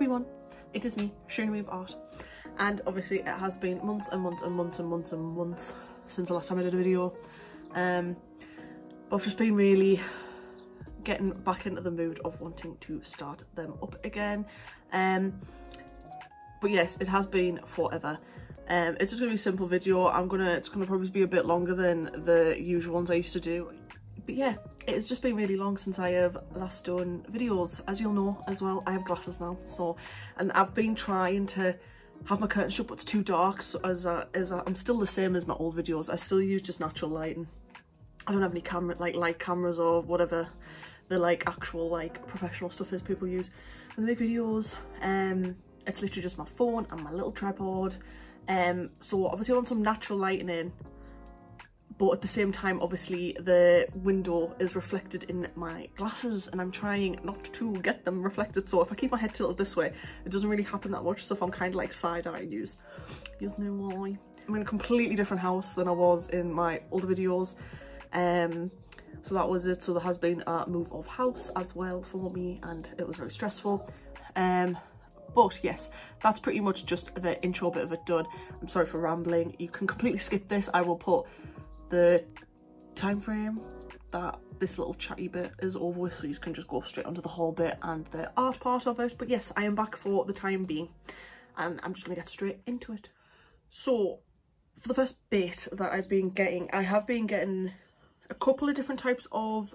everyone, it is me, Sirenu-Eve Art, and obviously it has been months and months and months and months and months since the last time I did a video, but I've just been really getting back into the mood of wanting to start them up again. But yes, it has been forever. It's just gonna be a simple video. It's gonna probably be a bit longer than the usual ones I used to do. But yeah, it's just been really long since I have last done videos. As you'll know as well, I have glasses now, and I've been trying to have my curtains shut, but it's too dark, so I'm still the same as my old videos. I still use just natural lighting. I don't have any camera, light cameras or whatever the actual professional stuff is people use when they make videos. It's literally just my phone and my little tripod. So obviously I want some natural lighting in, but at the same time obviously the window is reflected in my glasses and I'm trying not to get them reflected, so if I keep my head tilted this way it doesn't really happen that much, so if I'm kind of side-eyeing you know why. I'm in a completely different house than I was in my older videos, so that was it. So there has been a move of house as well for me and it was very stressful. But yes, that's pretty much just the intro bit of it done. I'm sorry for rambling. You can completely skip this. I will put the time frame that this little chatty bit is over with, so you can just go straight onto the whole bit and the art part of it. But yes, I am back for the time being and I'm just gonna get straight into it. So for the first bit that I've been getting, I have been getting a couple of different types of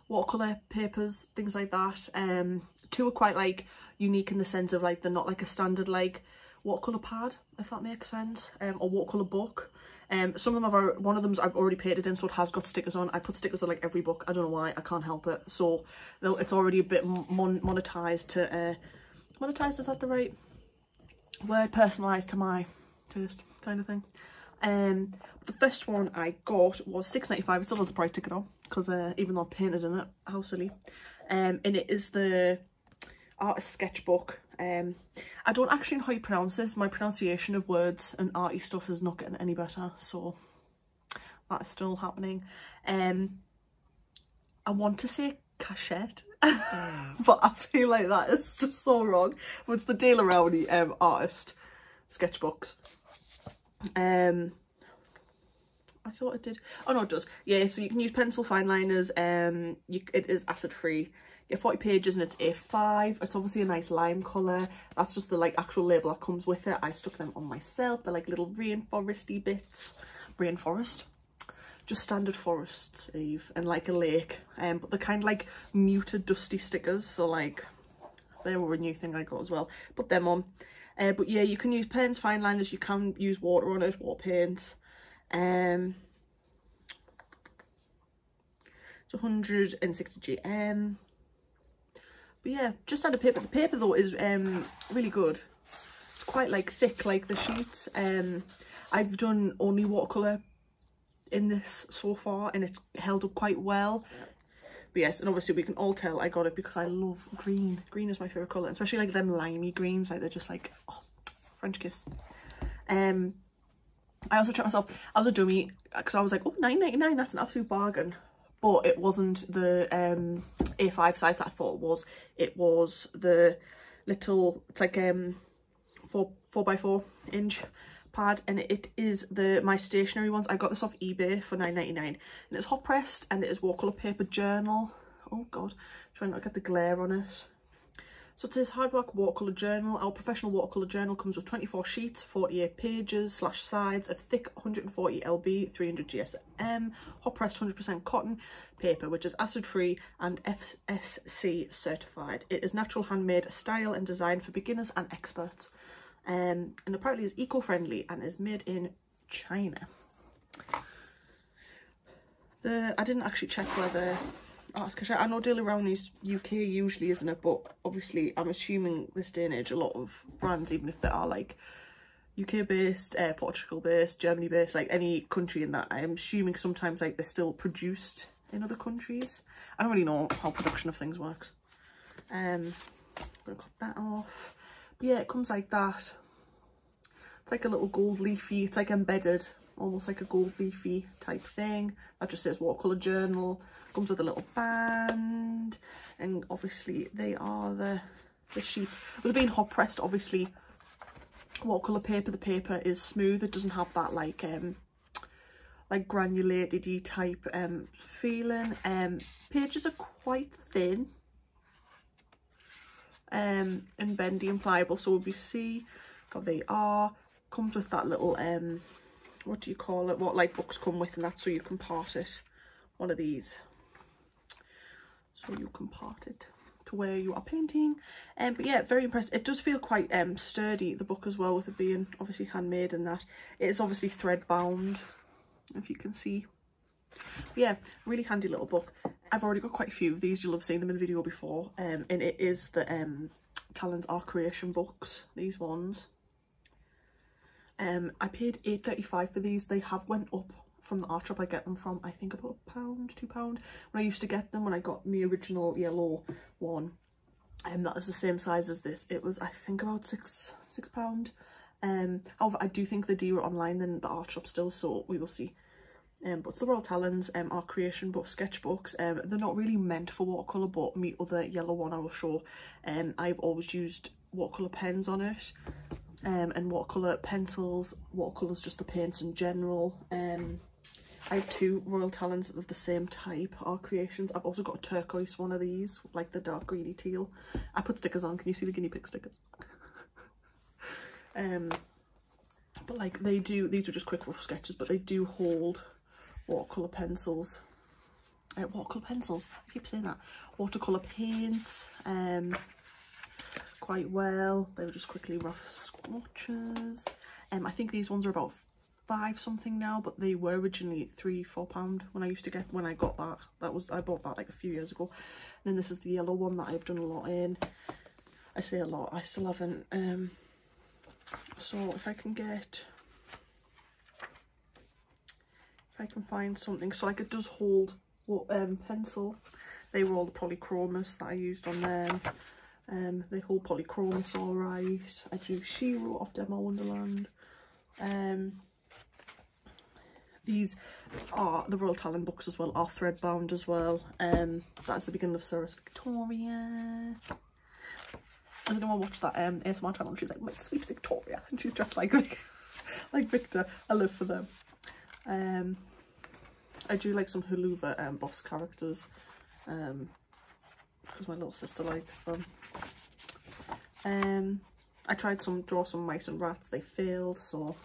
watercolour papers, things like that. Two are quite unique in the sense of they're not a standard watercolour pad, if that makes sense, or watercolour book. Some of them one of them's I've already painted in, so it has got stickers on. I put stickers on every book, I don't know why, I can't help it. So it's already a bit monetized to monetized, is that the right word? Personalised to my taste, kind of thing. The first one I got was £6.95. It still has the price ticket on, because even though I painted in it, how silly. And it is the artist sketchbook. I don't actually know how you pronounce this. My pronunciation of words and arty stuff is not getting any better, so that is still happening. I want to say cachet, but I feel like that is just so wrong. But it's the Rowney artist sketchbooks. I thought it did. Oh no, it does. Yeah, so you can use pencil fine liners. It is acid free. You have 40 pages and it's A5. It's obviously a nice lime colour. That's just the actual label that comes with it. I stuck them on myself. They're little rainforesty bits. Rainforest? Just standard forests, Eve, and a lake. But they're kind of muted dusty stickers, so they were a new thing I got as well. Put them on. But yeah, you can use pens, fine liners, you can use water on it, water paints. It's 160 GM. But yeah, just add a paper. The paper though is really good. It's quite thick like the sheets. I've done only watercolour in this so far and it's held up quite well. But yes, and obviously we can all tell I got it because I love green. Green is my favourite colour, especially them limey greens, they're just oh, French kiss. I also checked myself, I was a dummy, because I was oh, £9.99, that's an absolute bargain. But it wasn't the A5 size that I thought it was. It was the little, it's 4x4 inch pad, and it is my stationery ones. I got this off eBay for £9.99, and it's hot pressed and it is watercolour paper journal. Oh god, trying not to get the glare on it. So it says hardback watercolour journal. Our professional watercolour journal comes with 24 sheets, 48 pages / sides of thick 140 lb, 300 GSM, hot pressed 100% cotton paper, which is acid free and FSC certified. It is natural handmade style and designed for beginners and experts. And apparently is eco-friendly and is made in China. I didn't actually check whether artist cachet, I know Rowney's UK usually, isn't it? But obviously I'm assuming this day and age a lot of brands, even if they are UK based, Portugal based, Germany based, any country in that, I'm assuming sometimes they're still produced in other countries. I don't really know how production of things works. I'm gonna cut that off. But yeah, it comes like that. It's a little gold leafy, it's embedded, almost like a gold leafy type thing. That just says watercolour journal. Comes with a little band, and obviously they are the the sheets. With it being hot pressed, obviously watercolour paper, the paper is smooth. It doesn't have that like granulated type feeling. Pages are quite thin and bendy and pliable, so we see how they are. Comes with that little what do you call it, what like books come with, and that's so you can part it, one of these, so you can part it to where you are painting. But yeah, very impressed. It does feel quite sturdy, the book as well, with it being obviously handmade, and that it is obviously thread bound, if you can see. But yeah, really handy little book. I've already got quite a few of these. You'll have seen them in the video before, and it is the Talon's Art Creation books, these ones. I paid £8.35 for these. They have went up from the art shop I get them from, I think about £1, £2 when I used to get them, when I got my original yellow one, and that is the same size as this. It was, I think, about £6. However, I do think they're dearer online than the art shop still, so we will see. But it's the Royal Talons Art Creation book, sketchbooks. They're not really meant for watercolour, but my other yellow one I will show, I've always used watercolour pens on it, and watercolour pencils, watercolours, just the paints in general. I have two Royal Talons of the same type, Art Creations. I've also got a turquoise one of these, like the dark greeny teal. I put stickers on. Can you see the guinea pig stickers? But like they do, these are just quick rough sketches, but they do hold watercolour pencils. Watercolour pencils, I keep saying that. Watercolour paints, quite well. They were just quickly rough swatches. I think these ones are about £5 something now, but they were originally £3–4 when I got that. I bought that like a few years ago. And then this is the yellow one that I've done a lot in. I say a lot, I still haven't. So if I can find something, so like it does hold pencil. They were all the polychromas that I used on them. They hold polychromas all right. I do She Wrote off Demo Wonderland. These are the Royal Talon books as well, are thread bound as well. That's the beginning of Cirrus Victoria. I don't know, I watched that ASMR channel and she's like, my sweet Victoria, and she's dressed like Victor. I live for them. I do like some Huluva boss characters, because my little sister likes them. I tried to draw some mice and rats, they failed, so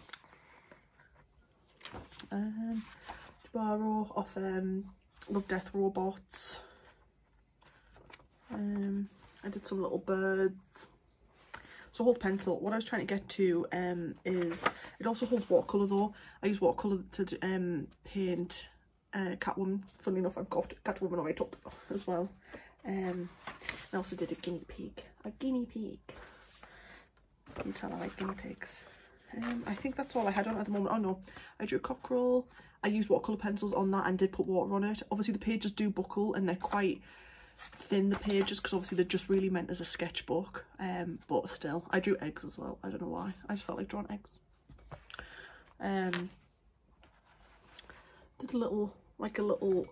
to borrow off Love Death Robots. I did some little birds. So hold pencil. What I was trying to get to is it also holds watercolour though. I use watercolour to paint Catwoman. Funnily enough, I've got Catwoman on my top as well. I also did a guinea pig. You can tell I like guinea pigs. I think that's all I had on at the moment. Oh no, I drew a cockerel. I used watercolour pencils on that and did put water on it. Obviously the pages do buckle and they're quite thin, the pages, because obviously they're just really meant as a sketchbook. But still, I drew eggs as well. I don't know why, I just felt like drawing eggs. Did a little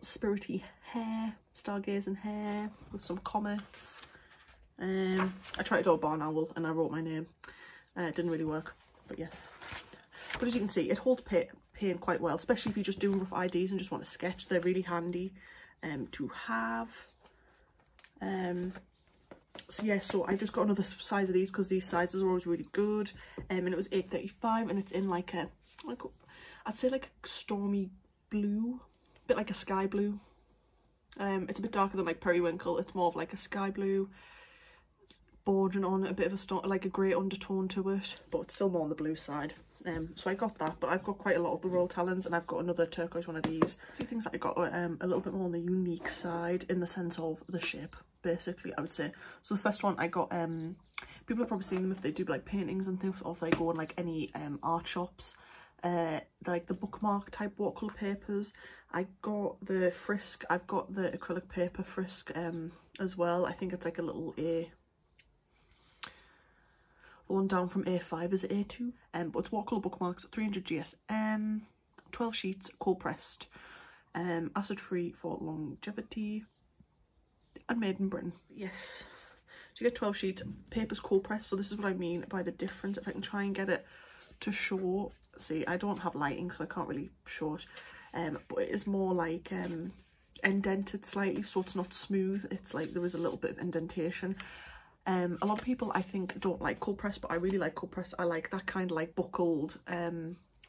spirity hair, stargazing hair with some comets. I tried to do a barn owl and I wrote my name. It didn't really work, but yes. But as you can see, it holds paint quite well, especially if you're just doing rough IDs and just want to sketch. They're really handy to have. So yeah, so I just got another size of these because these sizes are always really good. And it was £8.35, and it's in like I'd say like a stormy blue, a bit like a sky blue. It's a bit darker than like periwinkle. It's more of like a sky blue, bordering on a bit of like a grey undertone to it, but it's still more on the blue side. So I got that, but I've got quite a lot of the Royal Talons, and I've got another turquoise one of these. Two things that I got a little bit more on the unique side in the sense of the shape, basically, I would say. So the first one I got, people have probably seen them if they do like paintings and things, or if they go in like any art shops, like the bookmark type watercolour papers. I got the Frisk, I've got the acrylic paper Frisk as well. I think it's like a little A. The one down from A5 is A2, but it's watercolour bookmarks, 300 GSM, 12 sheets, cold pressed, acid free for longevity, and made in Britain. Yes, you get 12 sheets. Paper's cold pressed, so this is what I mean by the difference. If I can try and get it to show, see, I don't have lighting, so I can't really show it, but it is more like indented slightly, so it's not smooth. It's like there is a little bit of indentation. A lot of people, I think, don't like cold press, but I really like cold press. I like that kind of like buckled,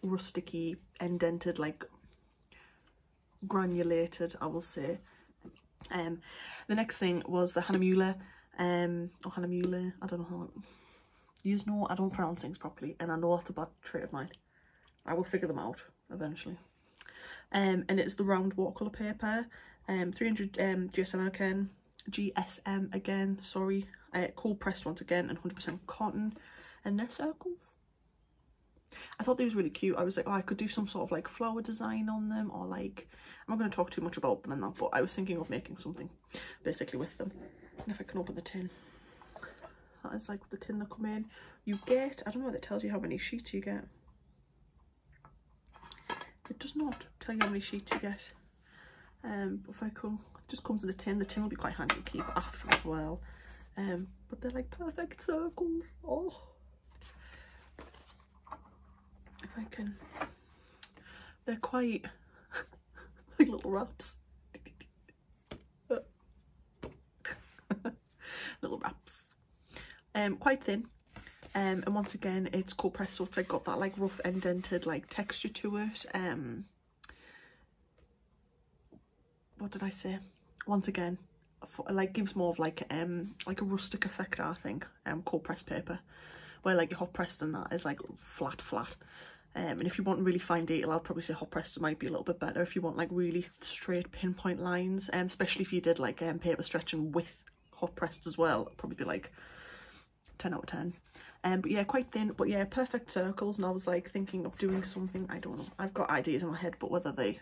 rusticy, indented, like granulated, I will say. The next thing was the Hahnemuhle, or Hahnemuhle, I don't know how, you know, I don't pronounce things properly, and I know that's a bad trait of mine. I will figure them out eventually. And it's the round watercolour paper, 300 GSM again, sorry, cold pressed once again, and 100% cotton, and they're circles. I thought they was really cute. I was like, oh, I could do some sort of like flower design on them, or like, I'm not going to talk too much about them and that, but I was thinking of making something basically with them. And if I can open the tin, that is like the tin that come in. You get, I don't know if it tells you how many sheets you get. It does not tell you how many sheets you get. But if I come, it just comes in the tin. The tin will be quite handy to keep after as well. But they're like perfect circles. Oh, if I can, they're quite like little wraps. Little wraps. Quite thin. And once again, it's cold pressed, so it's like got that like rough indented like texture to it. What did I say? Once again, like gives more of like a rustic effect, I think. Cold pressed paper, where like your hot pressed and that is like flat. And if you want really fine detail, I'd probably say hot pressed might be a little bit better if you want like really straight pinpoint lines. Especially if you did like paper stretching with hot pressed as well, it'd probably be like 10 out of 10. But yeah, quite thin, but yeah, perfect circles. And I was like thinking of doing something, I don't know, I've got ideas in my head, but whether they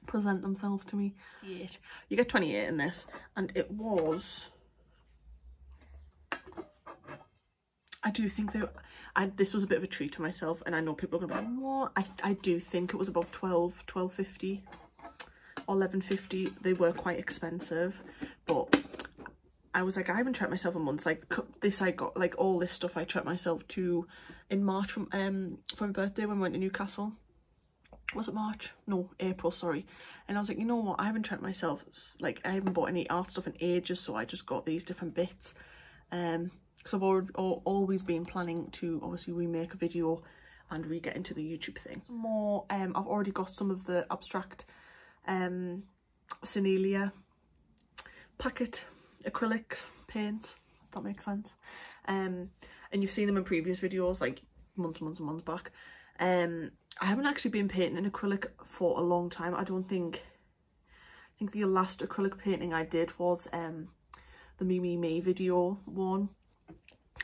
present themselves to me. You get 28 in this, and it was, I do think that this was a bit of a treat for myself, and I know people are gonna be like, what? I do think it was about 12.50 or 11.50. They were quite expensive, but I was like, I haven't treated myself in months. Like this, I got like all this stuff I treated myself to in March for my birthday when we went to Newcastle. Was it March? No, April, sorry. And I was like, you know what, I haven't treated myself, like I haven't bought any art stuff in ages, so I just got these different bits. Because I've always been planning to obviously remake a video and re-get into the YouTube thing. Some more, I've already got some of the abstract Sirenu-Eve packet acrylic paints, if that makes sense. And you've seen them in previous videos, like months and months back. I haven't actually been painting in acrylic for a long time. I think the last acrylic painting I did was the Me video one.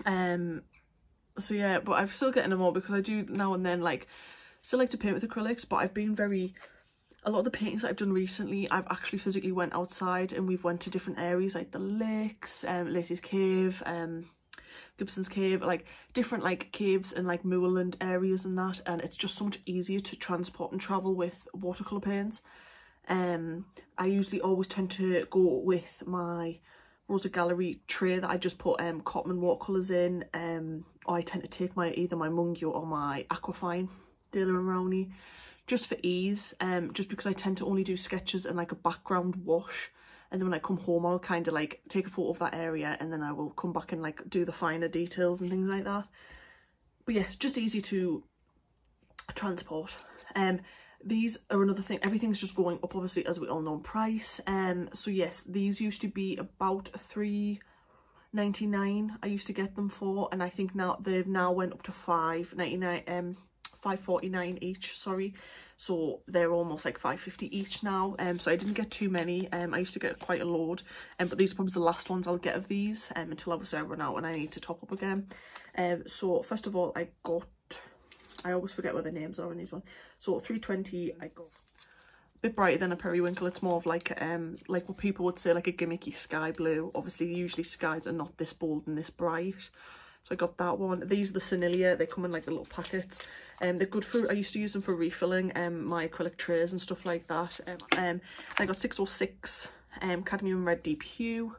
So yeah, but I'm still getting them all because I do now and then like still like to paint with acrylics, but I've been a lot of the paintings that I've done recently, I've actually physically went outside and we've went to different areas like the lakes, Lacey's Cave, Gibson's Cave, like different like caves and like moorland areas and that, and it's just so much easier to transport and travel with watercolour paints. I usually always tend to go with my Rosa Gallery tray that I just put Cotman watercolours in, or I tend to take either my Mungyo or my Aquafine Daler and Rowney, just for ease, just because I tend to only do sketches and like a background wash, and then when I come home I'll kind of like take a photo of that area and then I will come back and like do the finer details and things like that. But yeah, just easy to transport. These are another thing, everything's just going up obviously, as we all know, in price. So yes, these used to be about $3.99 I used to get them for, and I think now they've went up to $5.99, $5.49 each, sorry, so they're almost like $5.50 each now. So I didn't get too many. I used to get quite a load, but these are probably the last ones I'll get of these, until obviously I run out and I need to top up again. So first of all, I always forget what the names are in these ones. So 320, I got a bit brighter than a periwinkle. It's more of like what people would say like a gimmicky sky blue. Obviously usually skies are not this bold and this bright, so I got that one. These are the Sirenu-Eve. They come in like the little packets. They're good for, I used to use them for refilling my acrylic trays and stuff like that. I got 606 cadmium red deep hue.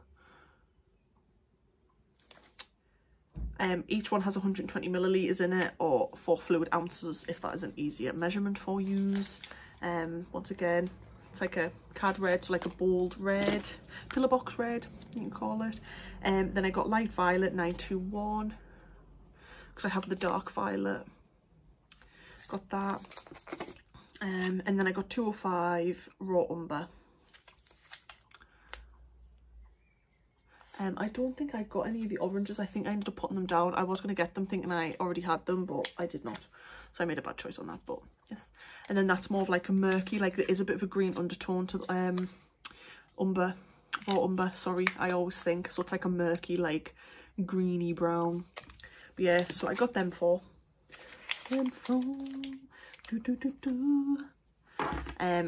Each one has 120 millilitres in it, or 4 fluid ounces if that is an easier measurement for use. Once again, it's like a cad red, so like a bold red, pillar box red you can call it. Then I got light violet 921 because I have the dark violet, got that. And then I got 205 raw umber. I don't think I got any of the oranges. I think I ended up putting them down. I was going to get them thinking I already had them, but I did not. So I made a bad choice on that, but yes. And then that's more of like a murky, like there is a bit of a green undertone to umber, raw umber, sorry, I always think. So it's like a murky, like greeny brown. But yeah, so I got them for.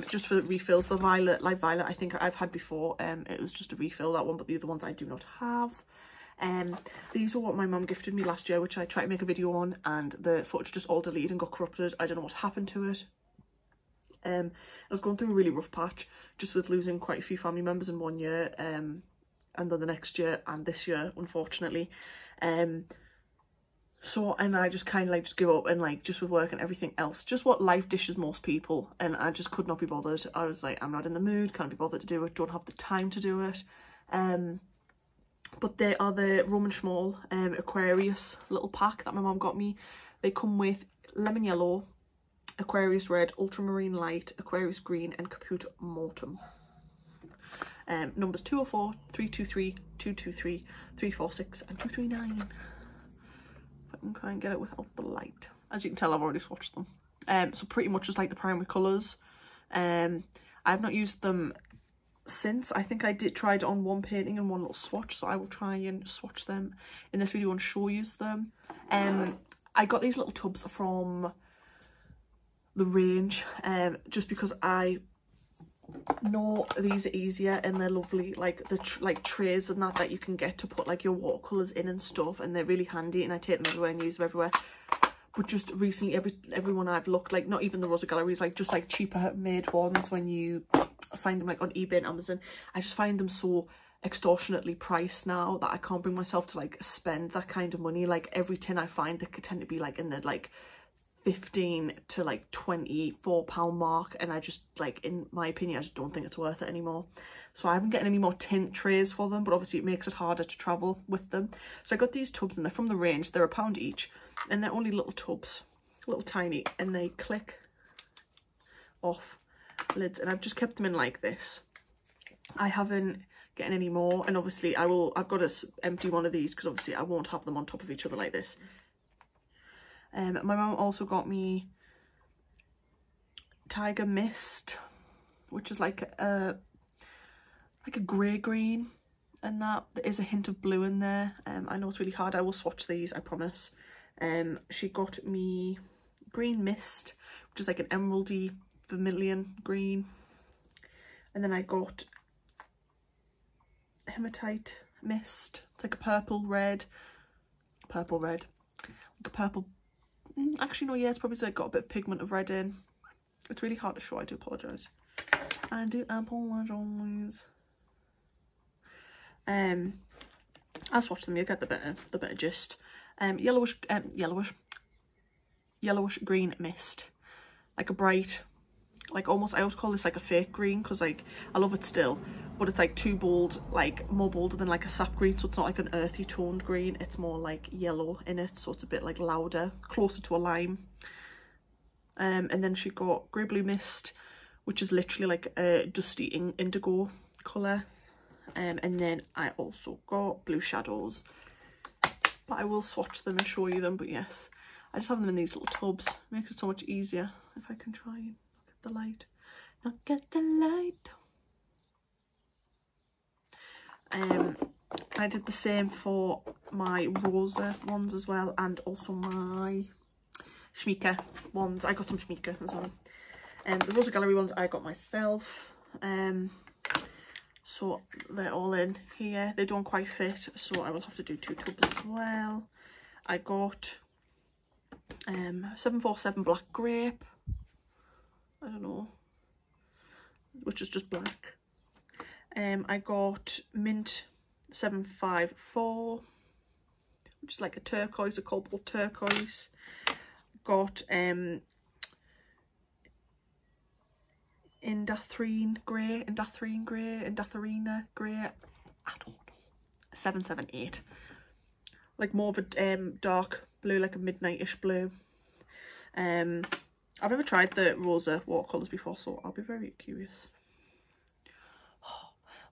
Just for refills. The violet, light violet, I think I've had before. It was just a refill, that one, but the other ones I do not have. These were what my mum gifted me last year, which I tried to make a video on, and the footage just all deleted and got corrupted. I don't know what happened to it. I was going through a really rough patch, just with losing quite a few family members in 1 year, and then the next year and this year, unfortunately. So, and I just kind of like just give up, and like just with work and everything else, just what life dishes most people, and I just could not be bothered. I was like, I'm not in the mood, can't be bothered to do it, don't have the time to do it. But they are the Szmal Aquarius little pack that my mum got me. They come with lemon yellow, Aquarius red, ultramarine light, Aquarius green, and caput mortem. Numbers 204, 323, 223, 346, and 239. If I can try and get it without the light. As you can tell, I've already swatched them. So pretty much just like the primary colours. I've not used them since. I think I did try it on one painting and one little swatch, so I will try and swatch them in this video and show you them. I got these little tubs from the range just because I know these are easier and they're lovely, like the trays and that you can get to put like your watercolours in and stuff, and they're really handy, and I take them everywhere and use them everywhere. But just recently everyone I've looked, like not even the Rosa Galleries, like just like cheaper made ones, when you find them like on eBay and Amazon, I just find them so extortionately priced now that I can't bring myself to like spend that kind of money. Like every tin I find, they could tend to be like in the like 15 to like 24 pound mark, and I just, like, in my opinion, I just don't think it's worth it anymore. So I haven't getting any more tint trays for them, but obviously it makes it harder to travel with them. So I got these tubs, and they're from the range. They're £1 each, and they're only little tubs, little tiny, and they click off lids, and I've just kept them in like this. I haven't getting any more, and obviously I've got to empty one of these because obviously I won't have them on top of each other like this. My mum also got me Tiger Mist, which is like a grey green, and that there is a hint of blue in there. I know it's really hard. I will swatch these, I promise. She got me Green Mist, which is like an emeraldy vermilion green, and then I got Hematite Mist. It's like a purple red, like a purple. Actually no, yeah, it's probably like got a bit of pigment of red in. It's really hard to show. I do apologise. I do apologise. I'll swatch them. You'll get the better gist. Yellowish green mist, like a bright, like almost, I always call this like a fake green because like I love it still, but it's like too bold, like more bolder than like a sap green, so it's not like an earthy toned green, it's more like yellow in it, so it's a bit like louder, closer to a lime. And then she got grey blue mist, which is literally like a dusty indigo colour, and then I also got blue shadows, but I will swatch them and show you them. But yes, I just have them in these little tubs. Makes it so much easier. If I can try and look at the light. Look at the light. I did the same for my Rosa ones as well, and also my Schmieke ones. I got some Schmieke as well. The Rosa Gallery ones I got myself. So they're all in here. They don't quite fit, so I will have to do 2 tubs as well. I got 747 Black Grape. I don't know, which is just black. I got Mint 754, which is like a turquoise, a cobalt turquoise. Got Indathrine grey, Indatharina grey, I don't know, 778. Like more of a dark blue, like a midnightish blue. I've never tried the rosa watercolours before, so I'll be very curious.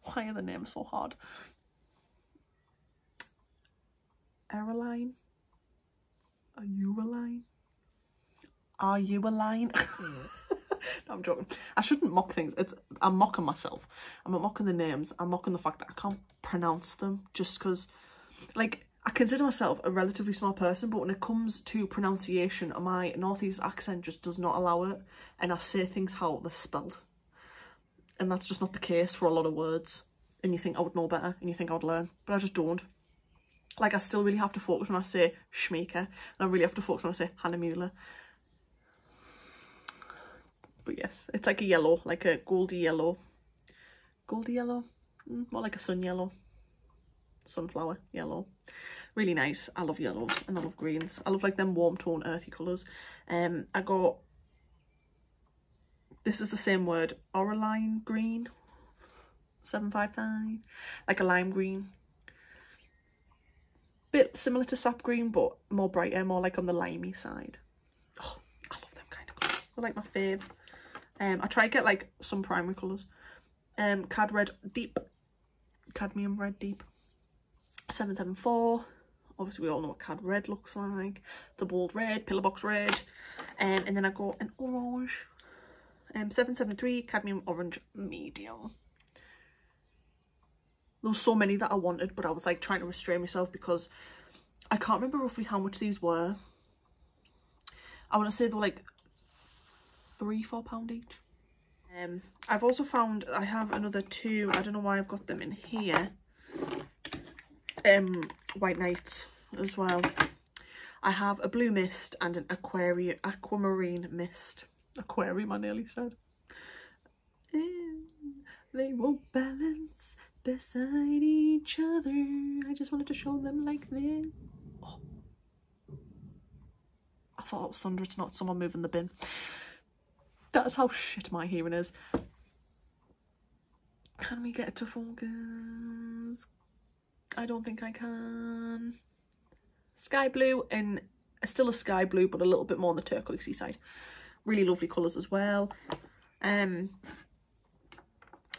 Why are the names so hard? Aeroline? Are you a line? Are you a line? No, I'm joking. I shouldn't mock things. I'm mocking myself. I'm not mocking the names. I'm mocking the fact that I can't pronounce them just because, like, I consider myself a relatively smart person, but when it comes to pronunciation, my northeast accent just does not allow it, and I say things how they're spelled. And that's just not the case for a lot of words. And you think I would know better, and you think I would learn, but I just don't. Like, I still really have to focus when I say Schmeeke, and I really have to focus when I say Hannah Mueller. But yes, it's like a yellow, like a goldy yellow. Goldy yellow? More like a sun yellow. Sunflower yellow. Really nice. I love yellows and I love greens. I love like them warm tone earthy colours. I got, this is the same word, Oraline green. 755. Like a lime green. Bit similar to sap green, but more brighter, more like on the limey side. Oh, I love them kind of colours. They're like my fave. I try to get like some primary colours. Cad Red Deep. Cadmium Red Deep. 774. Obviously we all know what Cad Red looks like. It's a bold red, pillar box red. And then I got an orange. 773 Cadmium Orange Medium. There was so many that I wanted, but I was like trying to restrain myself because I can't remember roughly how much these were. I want to say they were like £3–4 each. I've also found I have another two, I don't know why I've got them in here, White Nights as well. I have a blue mist and an aquamarine mist. Aquarium, I nearly said. They won't balance beside each other. I just wanted to show them like this. Oh. I thought that was thunder, it's not someone moving the bin. That's how shit my hearing is. Can we get it to focus? I don't think I can. Sky blue, and still a sky blue, but a little bit more on the turquoisey side. Really lovely colours as well. And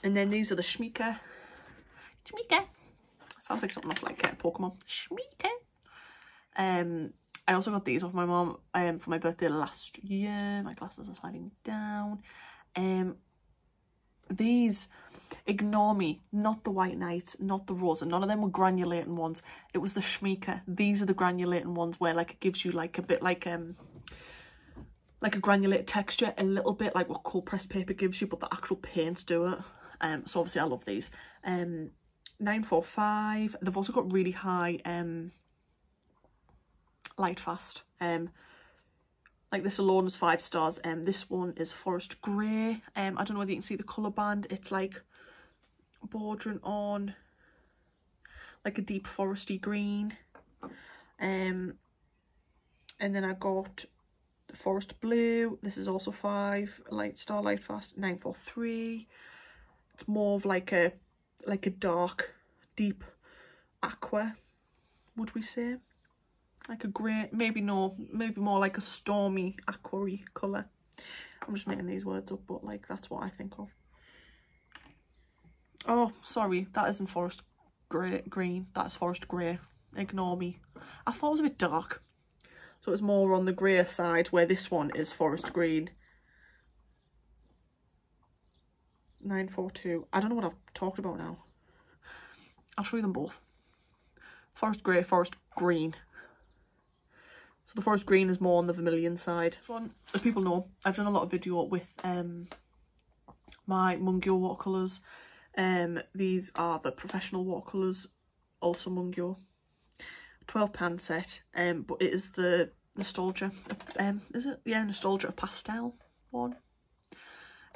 then these are the Schmeeke. Schmeeke. Sounds like something off like Pokemon. Schmeeke. I also got these off my mum for my birthday last year. My glasses are sliding down. These, ignore me, not the White Nights, not the Rosa. None of them were granulating ones. It was the Schmeeke. These are the granulating ones where like it gives you like a bit like a granulated texture, a little bit like what cold pressed paper gives you, but the actual paints do it. So obviously I love these. 945. They've also got really high light fast. Like this alone is 5 stars. This one is forest grey. I don't know whether you can see the colour band. It's like bordering on like a deep foresty green. And then I got the forest blue. This is also 5 light star, light fast. 943. It's more of like a dark, deep aqua, would we say? Like a grey, maybe more like a stormy aqua colour. I'm just making these words up, but like that's what I think of. Oh, sorry, that isn't forest green, that's forest grey. Ignore me. I thought it was a bit dark. So it's more on the greyer side, where this one is forest green. 942. I don't know what I've talked about now. I'll show you them both. Forest grey, forest green. So the forest green is more on the vermilion side. This one, as people know, I've done a lot of video with my Mungyo watercolours. These are the professional watercolours, also Mungyo. £12 set, but it is the nostalgia of, is it? Yeah, nostalgia of pastel one.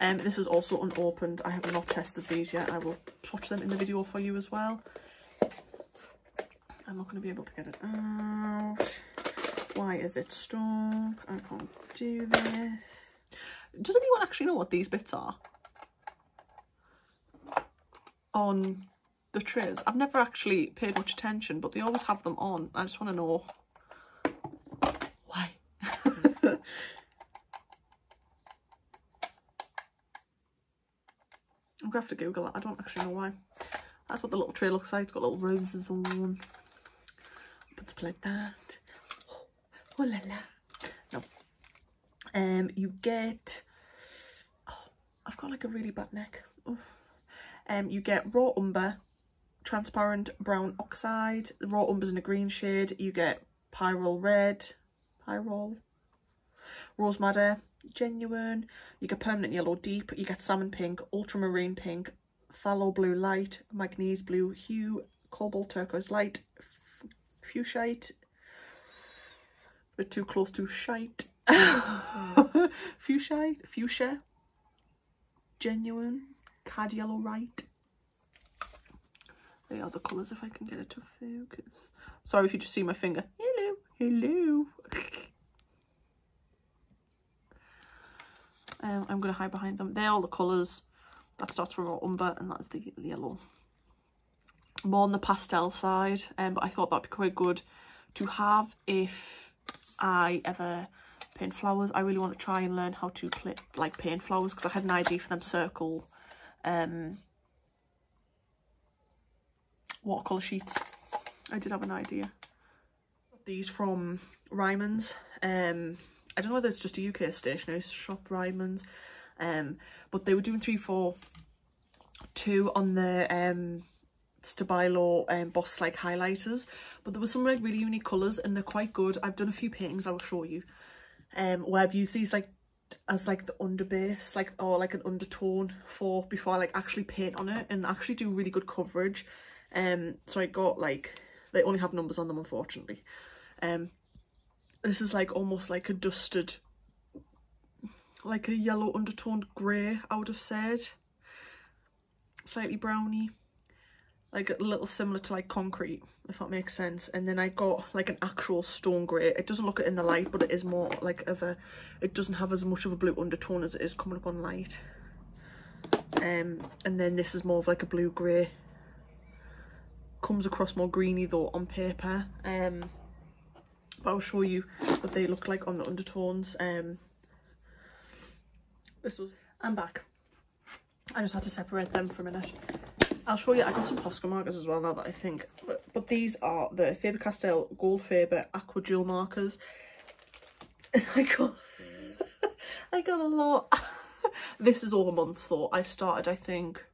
This is also unopened. I have not tested these yet. I will swatch them in the video for you as well. I'm not going to be able to get it out. Why is it stuck? I can't do this. Does anyone actually know what these bits are on the trays? I've never actually paid much attention, but they always have them on. I just want to know why. I'm gonna have to Google it. I don't actually know why. That's what the little tray looks like. It's got little roses on. Puts it like that. Oh la la. No. You get. Oh, I've got like a really bad neck. Oh. You get raw umber, transparent brown oxide. The raw umber's in a green shade. You get pyrrole red, rose madder, genuine. You get permanent yellow deep. You get salmon pink, ultramarine pink, phthalo blue light, manganese blue hue, cobalt turquoise light, fuchsite. A bit too close to shite. Fuchsia, genuine, cad yellow right. They are the colours if I can get it to focus. Sorry if you just see my finger. Hello, hello. I'm going to hide behind them. They're all the colours. That starts from raw umber and that's the yellow. More on the pastel side, but I thought that'd be quite good to have if I ever paint flowers. I really want to try and learn how to paint flowers because I had an idea for them circle watercolour sheets. I did have an idea. These from Ryman's. I don't know whether it's just a UK stationery shop, Ryman's, but they were doing 3 for 2 on the Stabilo Boss like highlighters, but there were some like really unique colours and they're quite good. I've done a few paintings I will show you where I've used these like as like the underbase, like, or like an undertone for before I like actually paint on it, and actually do really good coverage. So I got like, they only have numbers on them unfortunately. This is like almost like a dusted, like a yellow undertoned grey, I would have said. Slightly browny, like a little similar to like concrete, if that makes sense. And then I got like an actual stone grey. It doesn't look it in the light, but it is more like of a, it doesn't have as much of a blue undertone as it is coming up on light. And then this is more of like a blue grey. Comes across more greeny though on paper. But I'll show you what they look like on the undertones. I'm back. I just had to separate them for a minute. I'll show you. I got some Posca markers as well now that I think. But these are the Faber-Castell Gold Faber Aqua Jewel markers. I got a lot. This is over months though. I started, I think,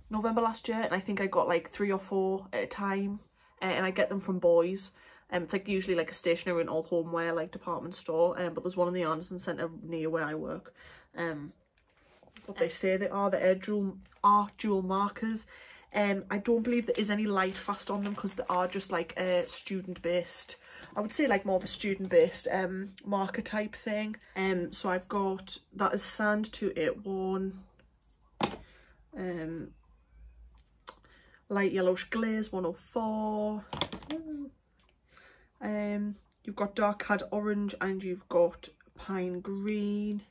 November last year, and I think I got like 3 or 4 at a time, and I get them from Boys. It's like usually like a stationery and all homeware like department store, but there's one in the Anderson Centre near where I work. What they say they are, the art jewel markers. I don't believe there is any light fast on them because they are just like a student based, I would say like more of a student based marker type thing. So I've got, that is Sand 281, Light Yellowish Glaze 104. You've got Dark Cad Orange and you've got Pine Green.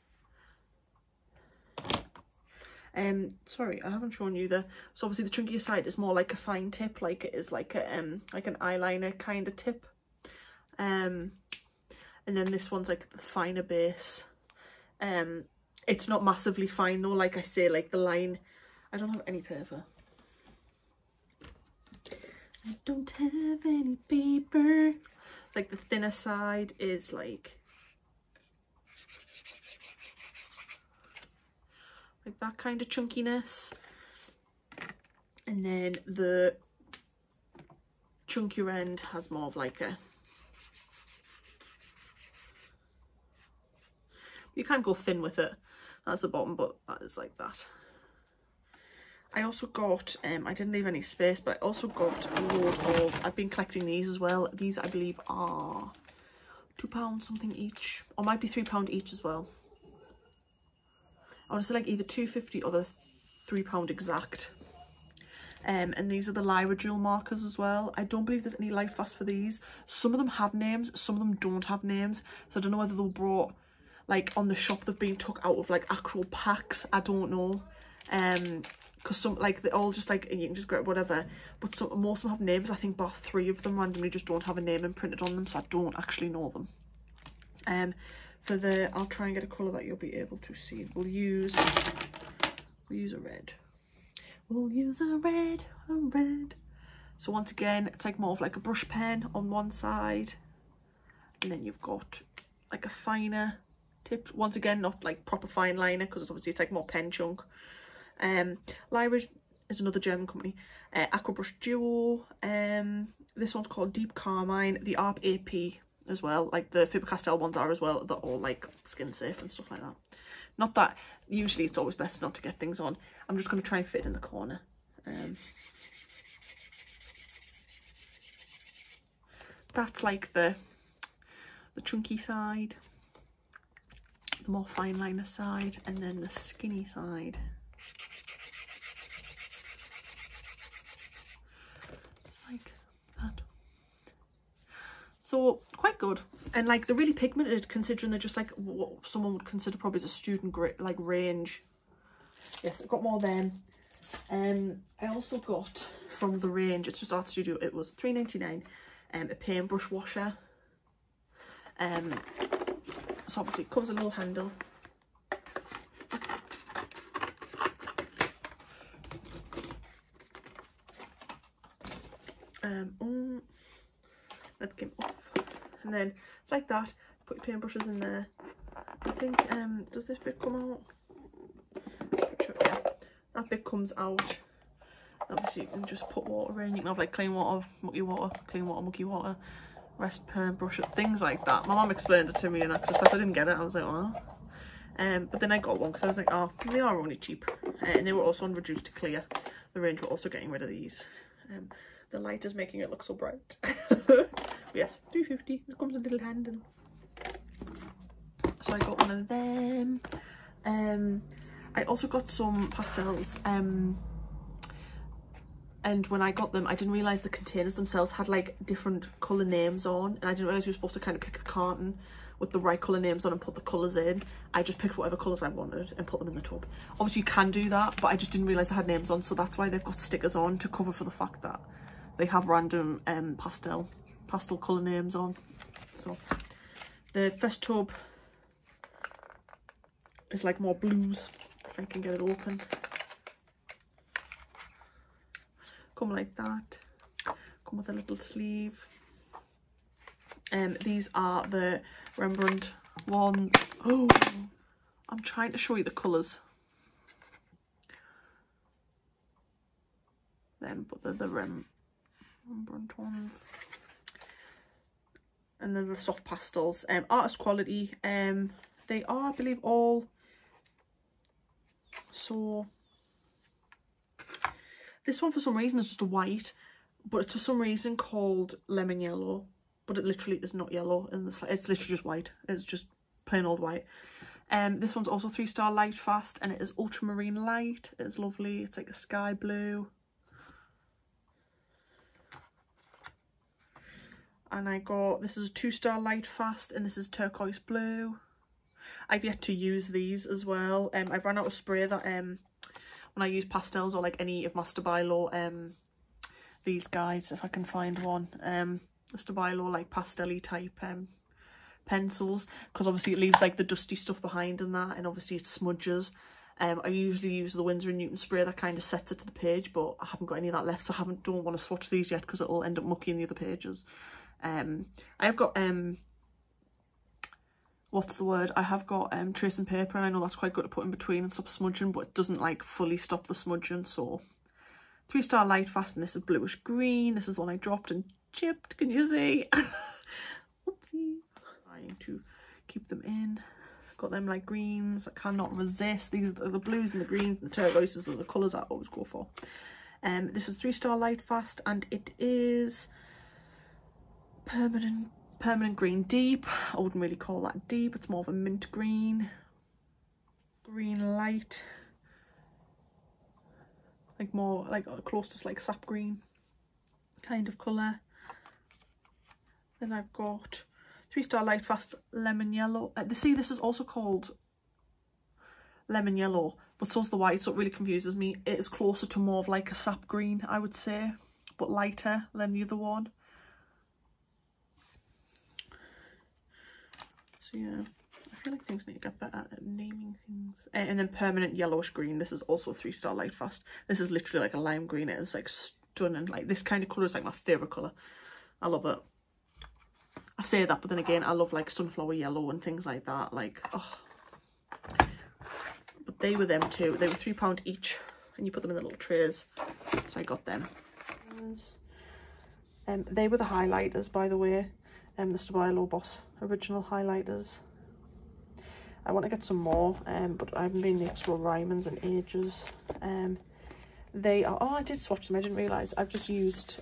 Sorry, I haven't shown you so obviously the chunkier side is more like a fine tip, like it is like a like an eyeliner kind of tip. And then this one's like the finer base. It's not massively fine though, like I say, like the line, I don't have any paper. I don't have any paper. It's like the thinner side is like that kind of chunkiness, and then the chunkier end has more of like a, you can go thin with it, that's the bottom, but that is like that. I also got, I didn't leave any space, but I also got a load of, I've been collecting these as well. These I believe are £2 something each, or might be £3 each as well. I want to say like either £2.50 or the £3 exact. And these are the Lyra Jewel markers as well. I don't believe there's any light fast for these. Some of them have names, some of them don't have names. So I don't know whether they were brought like on the shop, they've been took out of like actual packs. I don't know. Because some, like, they're all just like, you can just grab whatever, but some, most of them have names. I think bar 3 of them randomly just don't have a name imprinted on them, so I don't actually know them. For the, I'll try and get a colour that you'll be able to see. We'll use a red. We'll use a red. So once again, it's like more of like a brush pen on one side, and then you've got like a finer tip. Once again, not like proper fine liner, because obviously it's like more pen chunk. Lyra is another German company. Aqua Brush Duo. This one's called Deep Carmine. The ARP AP as well, like the Faber-Castell ones are as well. They're all like skin safe and stuff like that. Not that, usually it's always best not to get things on. I'm just going to try and fit it in the corner. That's like the chunky side, the more fine liner side, and then the skinny side. Like that. So quite good, and like they're really pigmented considering they're just like what someone would consider probably as a student like range. Yes, I've got more of them. I also got from the range, it's just Art Studio, it was £3.99, a paintbrush washer. So obviously it comes a little handle. That came off, and then it's like that. Put your paintbrushes in there. I think does this bit come out? Yeah, that bit comes out. Obviously you can just put water in. You can have like clean water, mucky water, clean water, mucky water, rest paintbrush, things like that. My mum explained it to me, and at first I didn't get it. I was like, oh. But then I got one because I was like, oh, they are only cheap, and they were also on reduced to clear. The range were also getting rid of these. The light is making it look so bright. Yes, £3.50. It comes a little handle. So I got one of them. I also got some pastels. And when I got them, I didn't realise the containers themselves had like different colour names on, and I didn't realise you were supposed to kind of pick the carton with the right colour names on and put the colours in. I just picked whatever colours I wanted and put them in the tub. Obviously you can do that, but I just didn't realise they had names on, so that's why they've got stickers on to cover for the fact that they have random pastel colour names on. So the first tub is like more blues, if I can get it open. Come like that, come with a little sleeve. These are the Rembrandt ones. Oh, I'm trying to show you the colours. But they're the Rembrandt ones. And then the soft pastels. Artist quality. They are, I believe, all so. This one for some reason is just a white, but it's for some reason called lemon yellow, but it literally is not yellow, and it's literally just white. It's just plain old white. This one's also 3-star light fast, and it is ultramarine light. It's lovely. It's like a sky blue. And I got, this is a 2-star light fast, and this is turquoise blue. I've yet to use these as well. I've run out of spray that when I use pastels or like any of my Stabilo, these guys, if I can find one, the Stabilo like pastel-y type pencils, because obviously it leaves like the dusty stuff behind and that, and obviously it smudges. I usually use the Winsor & Newton spray that kind of sets it to the page, but I haven't got any of that left, so I don't want to swatch these yet because it'll end up mucky in the other pages. I've got what's the word? I have got tracing paper, and I know that's quite good to put in between and stop smudging, but it doesn't like fully stop the smudging. So 3-star light fast, and this is bluish green. This is the one I dropped and chipped. Can you see? Oopsie. Trying to keep them in. Got them like greens. I cannot resist. These are the blues and the greens and the turquoises are the colours I always go for. This is 3-star light fast, and it is permanent green deep. I wouldn't really call that deep. It's more of a mint green light. like more like close to like sap green kind of colour. Then I've got 3-star light fast lemon yellow. See, this is also called lemon yellow, but so's the white, so it really confuses me. It is closer to more of like a sap green, I would say, but lighter than the other one. So yeah, I feel like things need to get better at naming things. And then permanent yellowish green. This is also 3-star light fast. This is literally like a lime green. It is like stunning. Like this kind of colour is like my favourite colour. I love it. I say that, but then again, I love like sunflower yellow and things like that. Like, oh. But they were them too. They were £3 each, and you put them in the little trays. So I got them. They were the highlighters, by the way. The Szmal Boss original highlighters. I want to get some more, but I haven't been the extra Ryman's in ages. They are, oh, I did swatch them, I didn't realise. I've just used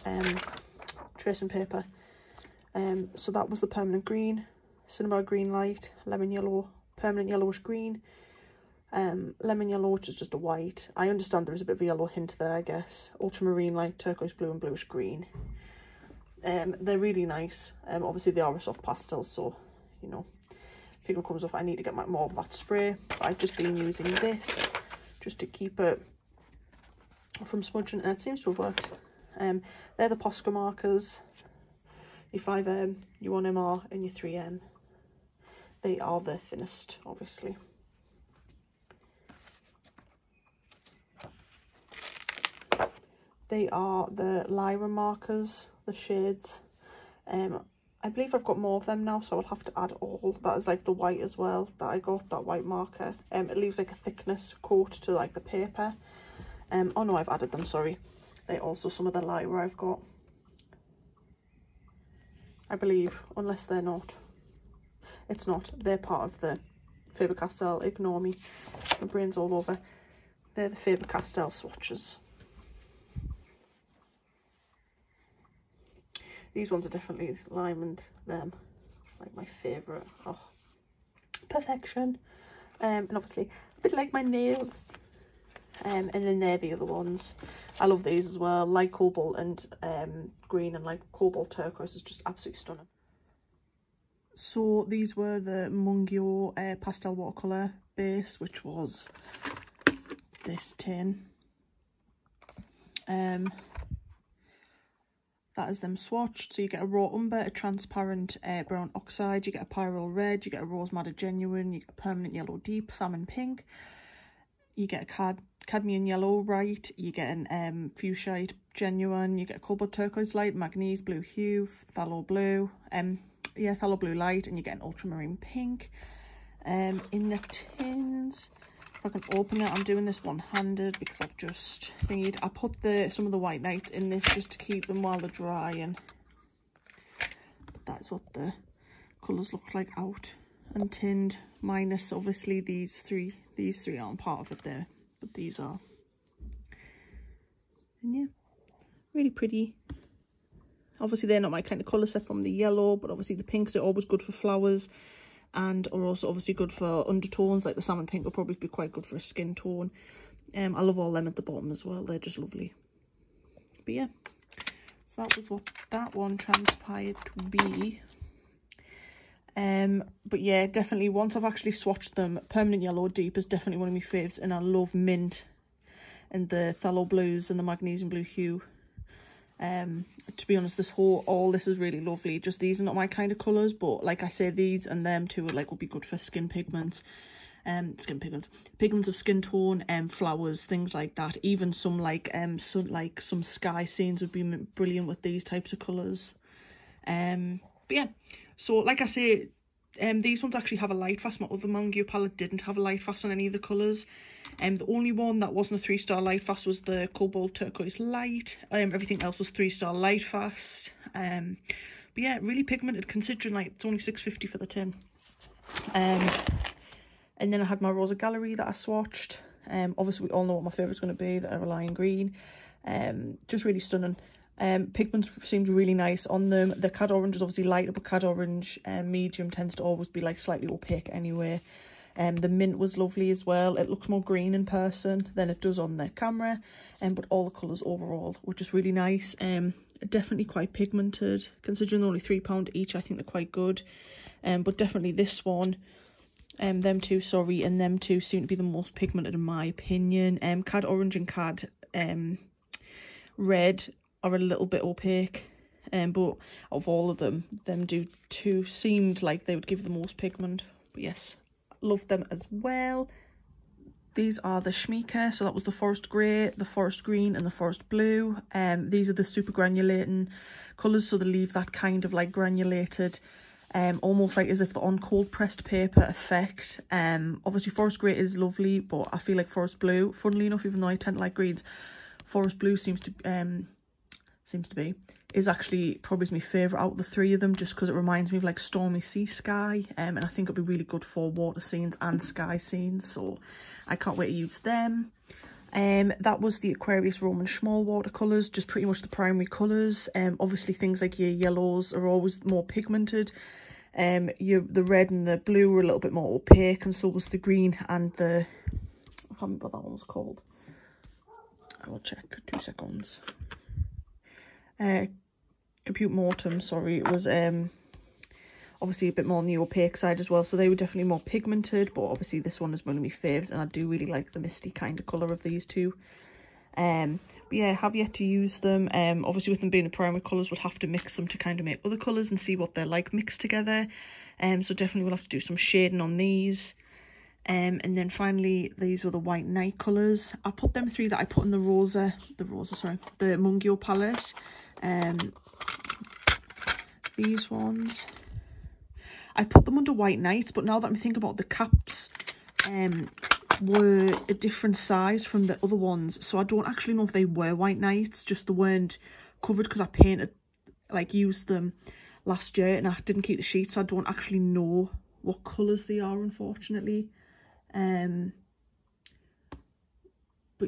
tracing paper. So that was the permanent green, cinema green light, lemon yellow, permanent yellowish green, lemon yellow, which is just a white. I understand there is a bit of a yellow hint there, I guess. Ultramarine light, turquoise blue and bluish green. They're really nice. Obviously they are a soft pastel, so you know, pigment comes off. I need to get more of that spray. But I've just been using this just to keep it from smudging, and it seems to have worked. They're the Posca markers. Your 5M, your 1MR and your 3M. They are the thinnest, obviously. They are the Lyra markers, the shades. I believe I've got more of them now, so I'll have to add all. That is like the white as well that I got, that white marker. It leaves like a thickness coat to like the paper. Oh no, I've added them, sorry. They're also some of the Lyra I've got, I believe, unless they're not. It's not. They're part of the Faber-Castell. Ignore me. My brain's all over. They're the Faber-Castell swatches. These ones are definitely lime and them. Like my favourite. Oh, perfection. And obviously a bit like my nails. And then they're the other ones. I love these as well. Light cobalt and green and like cobalt turquoise is just absolutely stunning. So these were the Mungyo pastel watercolour base, which was this tin. That is them swatched. So you get a raw umber, a transparent brown oxide, you get a pyrrole red, you get a rose madder genuine, you get a permanent yellow deep, salmon pink, you get a cadmium yellow right, you get an fuchsite genuine, you get a cobalt turquoise light, manganese blue hue, phthalo blue, phthalo blue light, and you get an ultramarine pink. In the tins, if I can open it, I'm doing this one-handed because I've just thingied. I put some of the white nights in this just to keep them while they're drying. But that's what the colours look like out and tinned, minus obviously these three. These three aren't part of it there, but these are. And yeah, really pretty. Obviously they're not my kind of colour set from the yellow, but obviously the pinks are always good for flowers and are also obviously good for undertones. Like the salmon pink will probably be quite good for a skin tone. I love all them at the bottom as well. They're just lovely. But yeah, so that was what that one transpired to be. But yeah, definitely once I've actually swatched them, permanent yellow deep is definitely one of my faves, and I love mint and the phthalo blues and the magnesium blue hue. To be honest, all this is really lovely. Just these are not my kind of colours, but like I say, these and them too would be good for skin pigments, pigments of skin tone, flowers, things like that. Even some some sky scenes would be brilliant with these types of colours. But yeah, so like I say, these ones actually have a light fast. My other Mungyo palette didn't have a light fast on any of the colours. The only one that wasn't a 3-star light fast was the cobalt turquoise light. Everything else was 3-star light fast. But yeah, really pigmented considering like it's only £6.50 for the tin. And then I had my Rosa Gallery that I swatched. Obviously we all know what my favourite's going to be, the Aeroline Green. Just really stunning. Pigments seemed really nice on them. The cad orange is obviously lighter, but cad orange medium tends to always be like slightly opaque anyway. The mint was lovely as well. It looks more green in person than it does on the camera, but all the colours overall were just really nice. Definitely quite pigmented, considering they're only £3 each. I think they're quite good, but definitely this one, them two, sorry, and them two seem to be the most pigmented in my opinion. Cad Orange and Cad Red are a little bit opaque, but of all of them, two seemed like they would give the most pigment. But yes, love them as well. These are the Szmal, so that was the forest grey, the forest green and the forest blue. These are the super granulating colours, so they leave that kind of like granulated, almost like as if they're on cold pressed paper effect. Obviously forest grey is lovely, but I feel like forest blue, funnily enough, even though I tend to like greens, forest blue is actually probably my favourite out of the three of them, just because it reminds me of like stormy sea sky, and I think it'll be really good for water scenes and sky scenes, so I can't wait to use them. That was the Aquarius Roman Szmal watercolours, just pretty much the primary colours. Obviously things like your yellows are always more pigmented. The red and the blue were a little bit more opaque, and so was the green and the, I can't remember what that one was called. I will check, 2 seconds. Compute Mortem, sorry, it was obviously a bit more on the opaque side as well, so they were definitely more pigmented, but obviously this one is one of my faves, and I do really like the misty kind of colour of these two. But yeah, I have yet to use them. Obviously with them being the primary colours, we'll have to mix them to kind of make other colours and see what they're like mixed together. So definitely we'll have to do some shading on these. And then finally, these were the White Night colours. I put them three that I put in the Mungyo palette. These ones, I put them under White Night, but now that I'm thinking about, the caps were a different size from the other ones, so I don't actually know if they were White Nights, just they weren't covered because I used them last year and I didn't keep the sheet, so I don't actually know what colours they are, unfortunately. But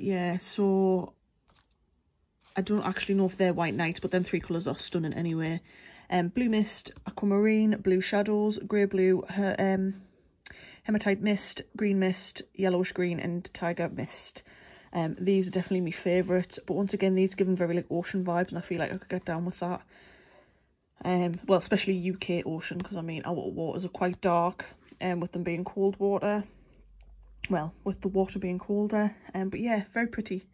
yeah, so I don't actually know if they're White Nights, but them three colours are stunning anyway. Blue Mist, Aquamarine, Blue Shadows, Grey Blue, Hematite Mist, Green Mist, Yellowish Green and Tiger Mist. These are definitely my favourite, but once again these give them very like ocean vibes, and I feel like I could get down with that. Well, especially UK ocean, because I mean our waters are quite dark, with them being cold water. Well, with the water being colder, but yeah, very pretty.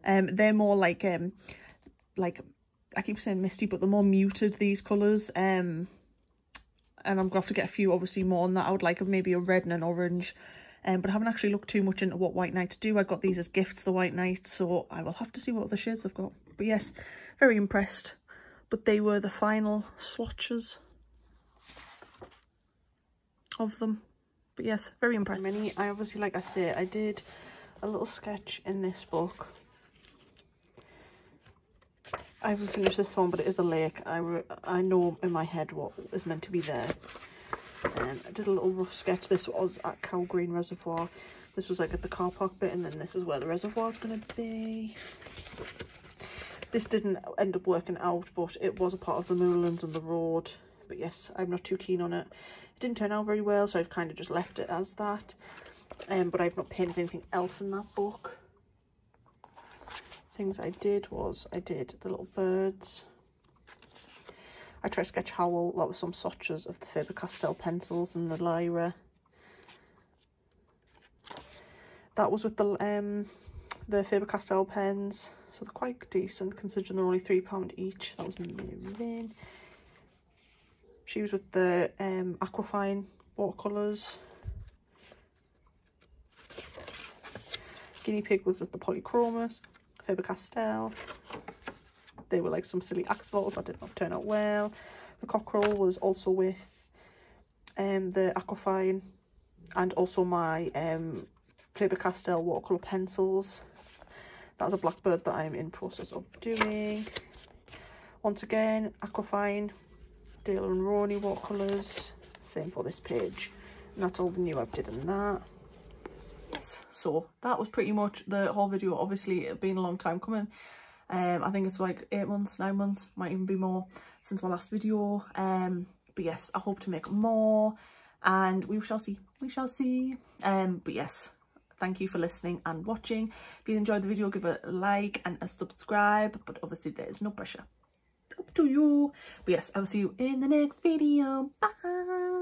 They're more like I keep saying misty, but they're more muted, these colours. And I'm going to have to get a few, obviously, more on that. I would like maybe a red and an orange. But I haven't actually looked too much into what White Nights do. I got these as gifts, the White Nights, so I will have to see what other shades I've got. But yes, very impressed. But they were the final swatches of them. But yes, very impressed. I obviously, like I say, I did a little sketch in this book. I haven't finished this one, but it is a lake. I know in my head what is meant to be there. I did a little rough sketch. This was at Cow Green Reservoir. This was like at the car park bit, and then this is where the reservoir is going to be. This didn't end up working out, but it was a part of the moorlands and the road. But yes, I'm not too keen on it. It didn't turn out very well, so I've kind of just left it as that. But I've not painted anything else in that book. Things I did was, I did the little birds. I tried to sketch Howl. That was some swatches of the Faber-Castell pencils and the Lyra. That was with the Faber-Castell pens, so they're quite decent considering they're only £3 each. That was Marin. She was with the Aquafine watercolours. Guinea Pig was with the Polychromos. Faber-Castell. They were like some silly axolotls that did not turn out well. The Cockerel was also with the Aquafine, and also my Faber-Castell watercolour pencils. That was a blackbird that I'm in process of doing. Once again, Aquafine, Dale and Rowney watercolours. Same for this page. And that's all the new I've did in that. So that was pretty much the whole video. Obviously it's been a long time coming. I think it's like 8 months, 9 months, might even be more since my last video. But yes, I hope to make more. and we shall see. But yes, thank you for listening and watching. If you enjoyed the video, give it a like and a subscribe, but obviously there is no pressure. Up to you. But yes, I will see you in the next video. Bye.